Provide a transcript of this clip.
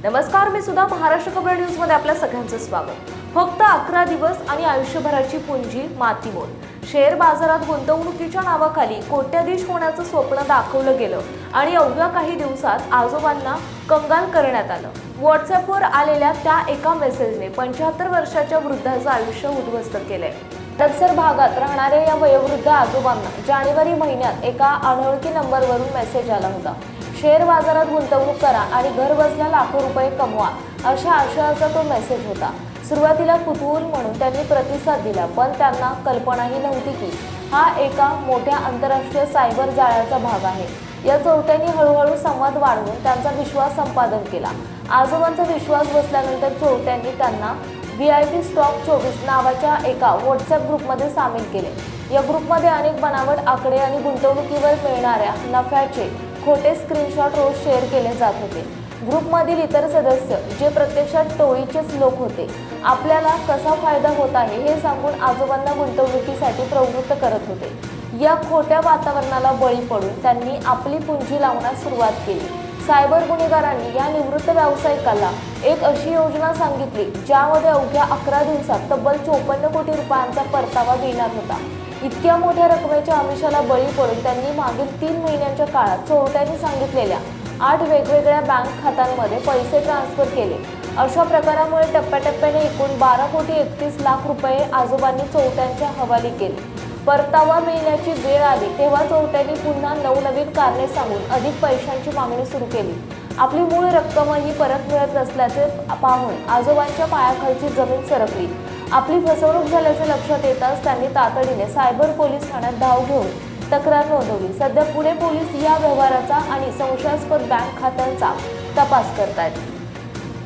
नमस्कार, मी सुद्धा महाराष्ट्र खबर न्यूज मध्ये आपल्या सगळ्यांचं स्वागत। फक्त 11 दिवस आणि आयुष्यभराची पुंजी मातीमोल। शेअर बाजारात गुंतवणुकीच्या नावाखाली कोट्याधीश होण्याचं स्वप्न दाखवलं गेलं आणि अवघ्या काही दिवसात आजोबांना कंगाल करण्यात आलं। व्हॉट्सअपवर आलेल्या त्या एका मेसेजने 75 वर्षाच्या वृद्धाचं आयुष्य उद्ध्वस्त केलंय। हडपसर भागात राहणाऱ्या या वयोवृद्ध आजोबांना जानेवारी महिन्यात एका अनोळखी नंबरवरून मेसेज आला होता। शेअर बाजारात गुंतवणूक करा आणि घर बसल्या लाखो रुपये कमवा, अशा आशयाचा तो मेसेज होता। सुरुवातीला कुतूहल म्हणून त्यांनी प्रतिसाद दिला, पण त्यांना कल्पनाही नव्हती की हा एका मोठ्या आंतरराष्ट्रीय सायबर जाळ्याचा भाग आहे। या चोरट्यांनी हळूहळू संवाद वाढवून त्यांचा विश्वास संपादन केला। आजोबांचा विश्वास बसल्यानंतर चोरट्यांनी त्यांना VIP स्टॉक 24 नावाच्या एका व्हॉट्सअप ग्रुपमध्ये सामील केले। या ग्रुपमध्ये अनेक बनावट आकडे आणि गुंतवणुकीवर मिळणाऱ्या नफ्याचे खोटे स्क्रीनशॉट रोज शेअर केले जात होते। ग्रुपमधील इतर सदस्य, जे प्रत्यक्षात टोळीचेच लोक होते, आपल्याला कसा फायदा होत आहे हे सांगून आजोबांना गुंतवणुकीसाठी प्रवृत्त करत होते। या खोट्या वातावरणाला बळी पडून त्यांनी आपली पुंजी लावण्यास सुरुवात केली। सायबर गुन्हेगारांनी या निवृत्त व्यावसायिकाला एक अशी योजना सांगितली ज्यामध्ये अवघ्या 11 दिवसात तब्बल 54 कोटी रुपयांचा परतावा देण्यात होता। इतक्या मोठ्या रकमेच्या आमिषाला बळी पडून त्यांनी मागील 3 महिन्यांच्या काळात चोरट्यांनी सांगितलेल्या 8 वेगवेगळ्या बँक खात्यांमध्ये पैसे ट्रान्सफर केले। अशा प्रकारामुळे टप्प्याटप्प्याने एकूण 12 कोटी 31 लाख रुपये आजोबांनी चोरट्यांच्या हवाली केले। परतावा मिळण्याची वेळ आली तेव्हा चोरट्यांनी पुन्हा नवनवीन कारणे सांगून अधिक पैशांची मागणी सुरू केली। आपली मूळ रक्कमही परत मिळत नसल्याचे पाहून आजोबांच्या पायाखालची जमीन सरकली। आपली फसवणूक झाल्याचे लक्षात येताच त्यांनी तातडीने सायबर पोलीस ठाण्यात धाव घेऊन तक्रार नोंदवली। सध्या पुणे पोलीस या व्यवहाराचा आणि संशयास्पद बँक खात्यांचा तपास करतायत।